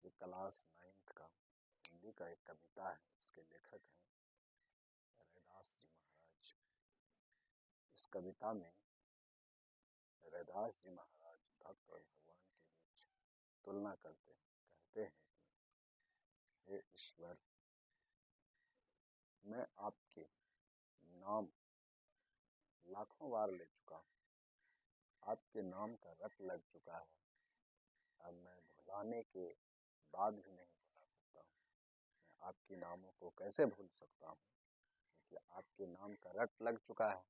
कि class 9th का हिंदी का एक कविता है, इसके लेखक हैं रैदास जी महाराज। इस कविता में रैदास जी महाराज भक्त और भगवान के बीच तुलना करते हैं। कहते हैं कि हे ईश्वर, मैं आपके नाम लाखों बार ले चुका हूँ, आपके नाम का रट लग चुका है। अब मैं भुलाने के बाद भी नहीं भुला सकता हूँ। मैं आपके नामों को कैसे भूल सकता हूँ, क्योंकि आपके नाम का रट लग चुका है।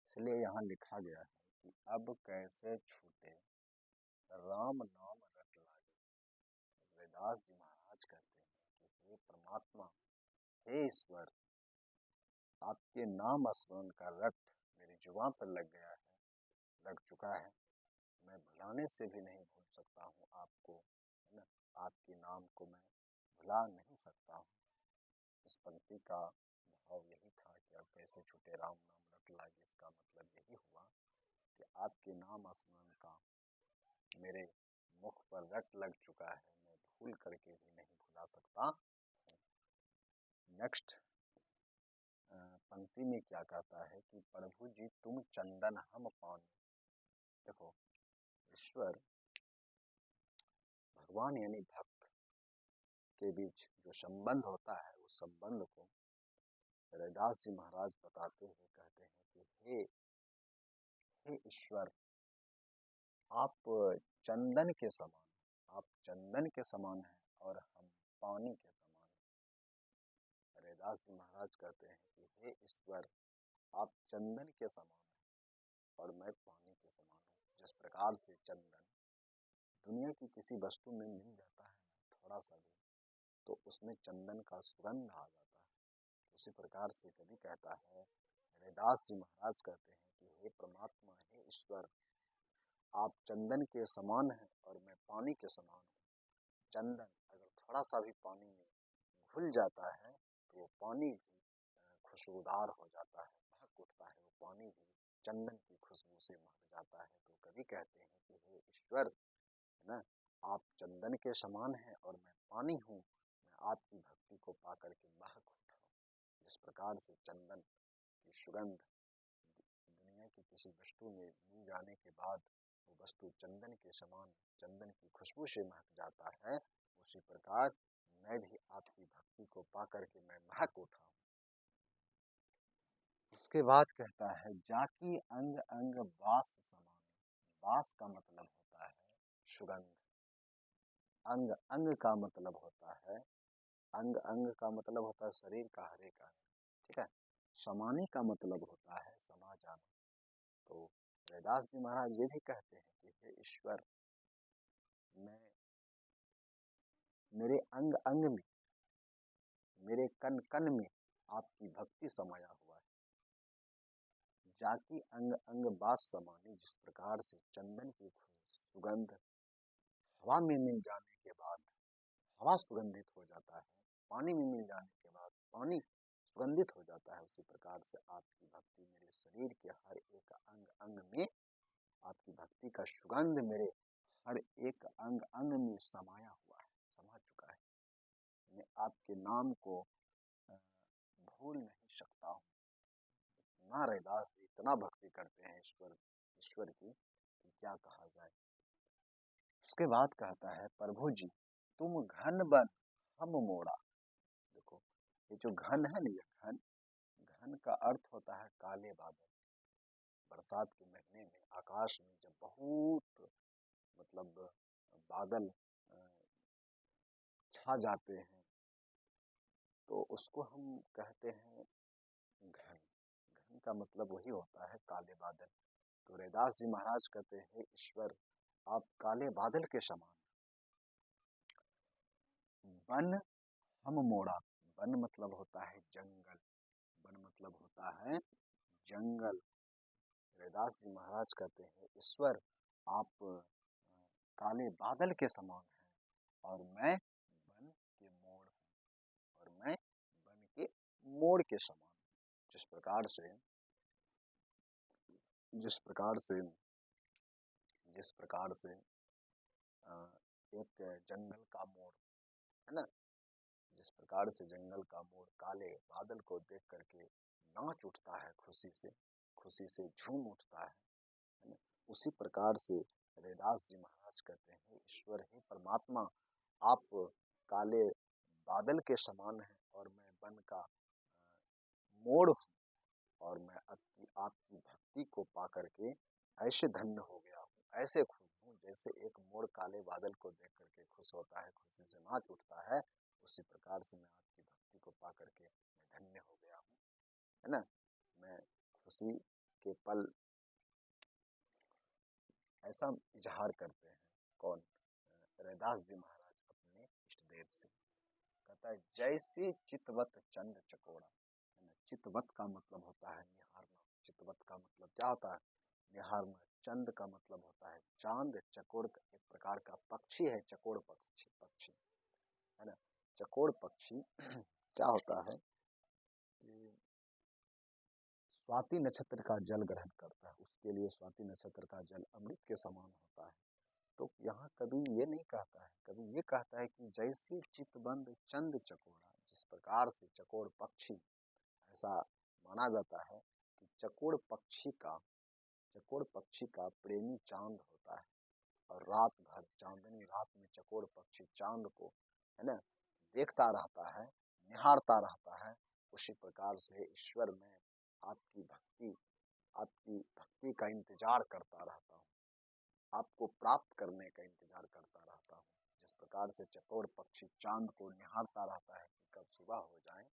इसलिए यहाँ लिखा गया है कि अब कैसे छूटे राम नाम रट लागे। रैदास जी महाराज कहते हैं कि हे परमात्मा, हे ईश्वर, आपके नाम स्मरण का रट मेरी जुबान पर लग गया है, लग चुका है। मैं भुलाने से भी नहीं भूल सकता हूँ आपको, है ना। आपके नाम को मैं भुला नहीं सकता हूँ। इस पंक्ति का भाव यही था कि अब कैसे छूटे राम नाम रट लागे। इसका मतलब यही हुआ कि आपके नाम स्मरण का मेरे मुख पर रट लग चुका है, मैं भूल करके भी नहीं भुला सकता। नेक्स्ट पंक्ति में क्या कहता है कि प्रभु जी तुम चंदन हम पानी। देखो, ईश्वर भगवान यानी भक्त के बीच जो संबंध होता है, उस संबंध को रैदास जी महाराज बताते हुए कहते हैं कि हे ईश्वर, आप चंदन के समान, आप चंदन के समान हैं और हम पानी के समान हैं। रैदास जी महाराज कहते हैं कि हे ईश्वर, आप चंदन के समान हैं और मैं पानी के समान हूँ। जिस प्रकार से चंदन दुनिया की किसी वस्तु में मिल जाता है ना, थोड़ा सा भी, तो उसमें चंदन का सुगंध आ जाता है। उसी प्रकार से कभी कहता है, रैदास जी महाराज कहते हैं कि हे परमात्मा, हे ईश्वर, आप चंदन के समान हैं और मैं पानी के समान हूँ। चंदन अगर थोड़ा सा भी पानी में घुल जाता है तो वो पानी भी खुशबूदार हो जाता है, महक उठता है। वो पानी भी चंदन की खुशबू से महक जाता है। तो कभी कहते हैं कि हे ईश्वर, है ना, आप चंदन के समान हैं और मैं पानी हूँ, मैं आपकी भक्ति को पा करके महक उठा हूँ। जिस प्रकार से चंदन की सुगंध दुनिया की किसी वस्तु में मिल जाने के बाद वो वस्तु चंदन के समान, चंदन की खुशबू से महक जाता है, उसी प्रकार मैं भी आपकी भक्ति को पा करके मैं महक उठा हूँ। उसके बाद कहता है, जाकी अंग अंग वास समाने। वास का मतलब होता है सुगंध, अंग अंग का मतलब होता है, अंग अंग का मतलब होता है शरीर का हर एक अंग, ठीक है। समाने का मतलब होता है समा जाना। तो रैदास जी महाराज ये भी कहते हैं कि हे ईश्वर, मैं मेरे अंग अंग में, मेरे कन कन में आपकी भक्ति समाया हुआ है। जाकी अंग अंग बास समाने। जिस प्रकार से चंदन की सुगंध हवा में मिल जाने के बाद हवा सुगंधित हो जाता है, पानी में मिल जाने के बाद पानी सुगंधित हो जाता है, उसी प्रकार से आपकी भक्ति मेरे शरीर के हर एक अंग अंग में, आपकी भक्ति का सुगंध मेरे हर एक अंग अंग में समाया हुआ है, समा चुका है। मैं आपके नाम को भूल नहीं सकता हूँ। इतना रैदास जी इतना भक्ति करते हैं ईश्वर की कि क्या कहा जाए। उसके बाद कहता है, प्रभु जी तुम घन बन हम मोड़ा। देखो, ये जो घन है ना, ये घन, घन का अर्थ होता है काले बादल। बरसात के महीने में आकाश में जब बहुत मतलब बादल छा जाते हैं तो उसको हम कहते हैं घन। घन का मतलब वही होता है काले बादल। तो रैदास जी महाराज कहते हैं, ईश्वर, आप काले बादल के समान। वन हम मोड़ा, वन मतलब होता है जंगल, वन मतलब होता है जंगल। रैदास जी महाराज कहते हैं, ईश्वर, आप काले बादल के समान हैं और मैं वन के मोड़ हूँ, और मैं वन के मोड़ के समान। जिस प्रकार से जिस प्रकार से जिस प्रकार से एक जंगल का मोड़, है ना, जिस प्रकार से जंगल का मोड़ काले बादल को देख करके नाच उठता है, खुशी से झूम उठता है ना, उसी प्रकार से रैदास जी महाराज कहते हैं, ईश्वर ही परमात्मा, आप काले बादल के समान हैं और मैं वन का मोड़ हूँ, और मैं आपकी आपकी भक्ति को पा करके ऐसे धन्य हो गया हूँ, ऐसे खुश हूँ, जैसे एक मोर काले बादल को देख करके खुश होता है, खुशी से नाच उठता है, उसी प्रकार से मैं आपकी भक्ति को पा करके मैं धन्य हो गया हूँ, है ना। मैं खुशी के पल ऐसा इजहार करते हैं, कौन, रैदास जी महाराज अपने इष्ट देव से। कहता है जैसे चितवत चंद चकोड़ा, है ना, चितवत का मतलब होता है निहारना, चितवत का मतलब क्या होता है, निहारना। चंद का मतलब होता है चांद, चकोर एक प्रकार का पक्षी है, चकोर पक्षी पक्षी, है ना। चकोर पक्षी क्या होता है कि स्वाति नक्षत्र का जल ग्रहण करता है, उसके लिए स्वाति नक्षत्र का जल अमृत के समान होता है। तो यहाँ कभी ये नहीं कहता है, कभी ये कहता है कि जैसे चितबंद चंद चकोड़ा, जिस प्रकार से चकोर पक्षी, ऐसा माना जाता है कि चकोर पक्षी का प्रेमी चांद होता है, और रात भर चांदनी रात में चकोर पक्षी चांद को, है ना, देखता रहता है, निहारता रहता है। उसी प्रकार से ईश्वर में आपकी भक्ति का इंतजार करता रहता हूँ, आपको प्राप्त करने का इंतजार करता रहता हूँ। जिस प्रकार से चकोर पक्षी चांद को निहारता रहता है कि कब सुबह हो जाए,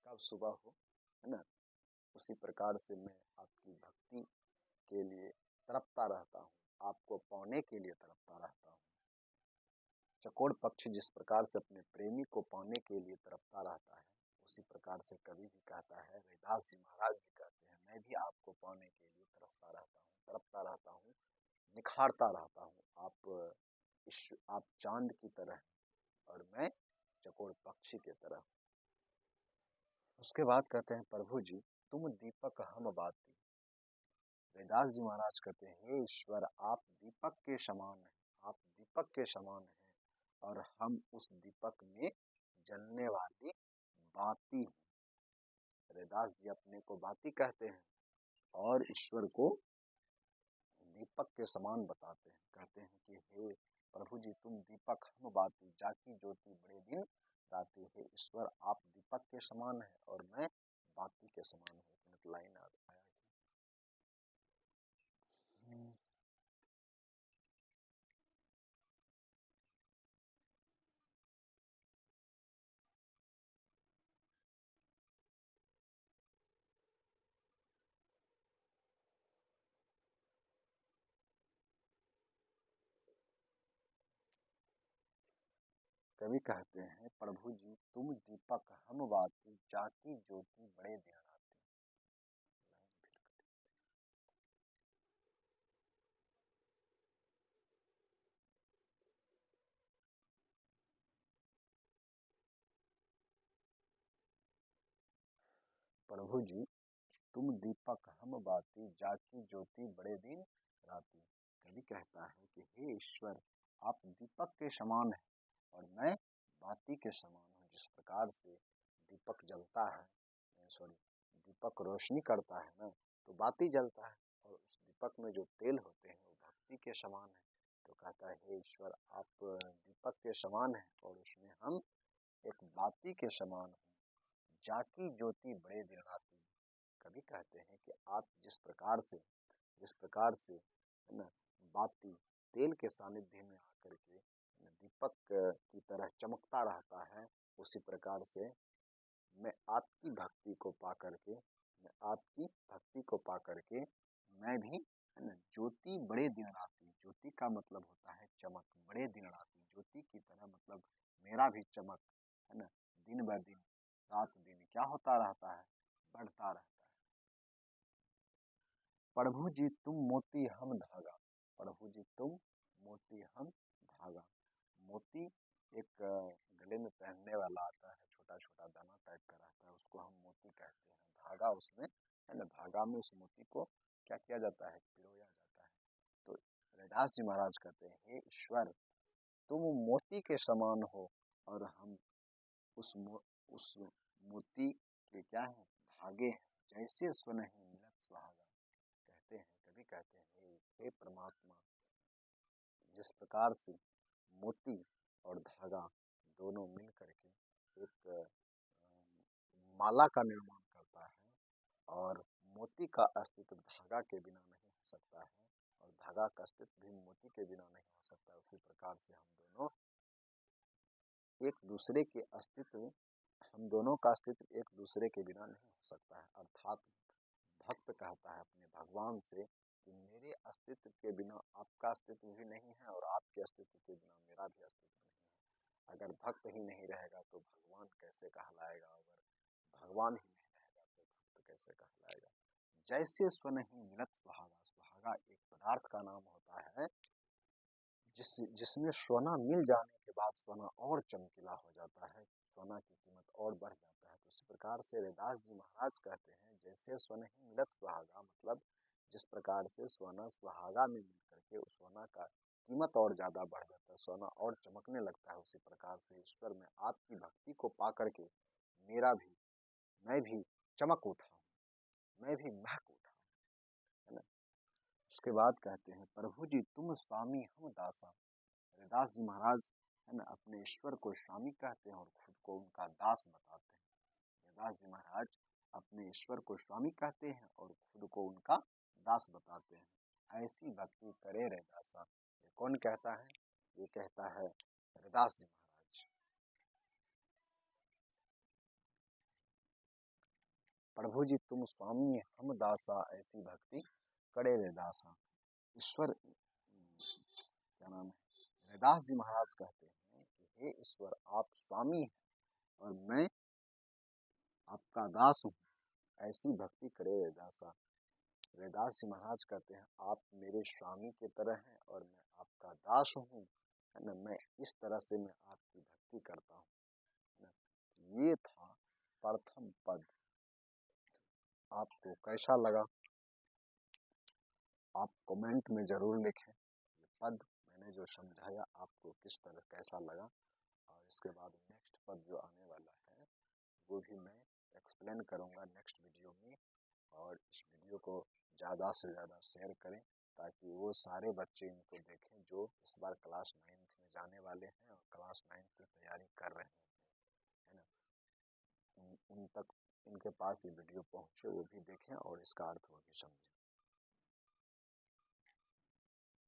कब सुबह हो, है ना, उसी प्रकार से मैं आपकी भक्ति के लिए तड़पता रहता हूँ, आपको पाने के लिए तड़पता रहता हूँ। चकोर पक्षी जिस प्रकार से अपने प्रेमी को पाने के लिए तड़पता रहता है, उसी प्रकार से कवि भी कहता है, रैदास जी महाराज भी कहते हैं, मैं भी आपको पाने के लिए तरसता रहता हूँ, तड़पता रहता हूँ, निखारता रहता हूँ। आप चांद की तरह और मैं चकोर पक्षी की तरह। उसके बाद कहते हैं, प्रभु जी तुम दीपक हम बाती। रैदास जी महाराज कहते हैं, हे ईश्वर आप दीपक के समान हैं, आप दीपक के समान हैं, और हम उस दीपक में जलने वाली बाती हूँ। रैदास जी अपने को बाती कहते हैं और ईश्वर को दीपक के समान बताते हैं, कहते हैं कि हे प्रभु जी तुम दीपक हम बाती, जाकी ज्योति बड़े दिन राती। हे ईश्वर आप दीपक के समान है और मैं बाती के समान हूँ। एक मिनट लाइन आया कि कवि कहते हैं, प्रभु जी तुम दीपक हम बाती, जाकी ज्योति बड़े दिन राती। प्रभु जी तुम दीपक हम बाती, जाकी ज्योति बड़े दिन राती। कवि कहता है कि हे ईश्वर आप दीपक के समान हैं और मैं बाती के समान हूँ। जिस प्रकार से दीपक जलता है, सॉरी, दीपक रोशनी करता है ना, तो बाती जलता है, और उस दीपक में जो तेल होते हैं वो भक्ति के समान है। तो कहता है, हे ईश्वर आप दीपक के समान हैं और उसमें हम एक बाती के समान हूँ, जाकी ज्योति बड़े दिन राती। कभी कहते हैं कि आप जिस प्रकार से है ना, बाती तेल के सानिध्य में आकर के दीपक की तरह चमकता रहता है, उसी प्रकार से मैं आपकी भक्ति को पा करके मैं भी, है ना, ज्योति बड़े दिन राती। ज्योति का मतलब होता है चमक, बड़े दिन राती ज्योति की तरह, मतलब मेरा भी चमक, है ना, दिन ब दिन रात दिन क्या होता रहता है, बढ़ता रहता है। प्रभु जी तुम मोती हम धागा, प्रभु जी तुम मोती हम धागा। मोती एक गले में पहनने वाला आता है, छोटा छोटा दाना टाइप का रहता है, उसको हम मोती कहते हैं। धागा उसमें, है ना, धागा में उस मोती को क्या किया जाता है, पिरोया जाता है। तो रैदास जी महाराज कहते हैं, हे ईश्वर तुम मोती के समान हो और हम उस मोती के क्या है, धागे हैं। जैसे स्वनहि मिलत सुहागा, कहते हैं, कभी कहते हैं, हे परमात्मा, जिस प्रकार से मोती और धागा दोनों मिल करके एक माला का निर्माण करता है, और मोती का अस्तित्व धागा के बिना नहीं हो सकता है, और धागा का अस्तित्व भी मोती के बिना नहीं हो सकता। उसी प्रकार से हम दोनों का अस्तित्व एक दूसरे के बिना नहीं हो सकता है। अर्थात भक्त कहता है अपने भगवान से कि मेरे अस्तित्व के बिना आपका अस्तित्व भी नहीं है, और आपके अस्तित्व के बिना मेरा भी अस्तित्व नहीं है। अगर भक्त ही नहीं रहेगा तो भगवान कैसे कहलाएगा, अगर भगवान ही नहीं रहेगा तो भक्त कैसे कहलाएगा। जैसे स्वनहि मिलत सुहागा, सुहागा एक पदार्थ का नाम होता है जिसमें सोना मिल जाने के बाद सोना और चमकीला हो जाता है, सोना की कीमत और बढ़ जाता है। तो इसी प्रकार से रविदास जी महाराज कहते हैं, जैसे स्वनहि मिलत सुहागा, मतलब जिस प्रकार से सोना सुहागा में मिल करके उस सोना का कीमत और ज़्यादा बढ़ जाता है, सोना और चमकने लगता है, उसी प्रकार से ईश्वर में आपकी भक्ति को पा करके मैं भी चमक उठा हूँ, मैं भी महक उठा हूँ, है ना। उसके बाद कहते हैं, प्रभु जी तुम स्वामी हम दासा। रविदास जी महाराज है ना अपने ईश्वर को स्वामी कहते हैं और खुद को उनका दास बताते हैं। रविदास जी महाराज अपने ईश्वर को स्वामी कहते हैं और खुद को उनका दास बताते हैं। ऐसी भक्ति करे रविदासा, ये कौन कहता है? ये कहता है रविदास जी महाराज। प्रभु जी तुम स्वामी हम दासा, ऐसी भक्ति करे रविदासा। ईश्वर क्या नाम है, रविदास जी महाराज कहते हैं कि हे ईश्वर, आप स्वामी हैं और मैं आपका दास हूँ, ऐसी भक्ति करे रविदासा। रविदास जी महाराज कहते हैं, आप मेरे स्वामी की तरह हैं और मैं आपका दास हूँ, है ना। मैं इस तरह से मैं आपकी भक्ति करता हूँ, है ना। ये था प्रथम पद। आपको कैसा लगा आप कमेंट में ज़रूर लिखें। ये पद मैंने जो समझाया आपको किस तरह कैसा लगा, और इसके बाद नेक्स्ट पद जो आने वाला है वो भी मैं एक्सप्लेन करूँगा नेक्स्ट वीडियो में। और इस वीडियो को ज़्यादा से ज़्यादा शेयर करें ताकि वो सारे बच्चे इनको देखें जो इस बार क्लास 9th में जाने वाले हैं और क्लास 9th की तैयारी कर रहे हैं, है ना। उन तक इनके पास ये वीडियो पहुँचे, वो भी देखें और इसका अर्थ वो भी समझें।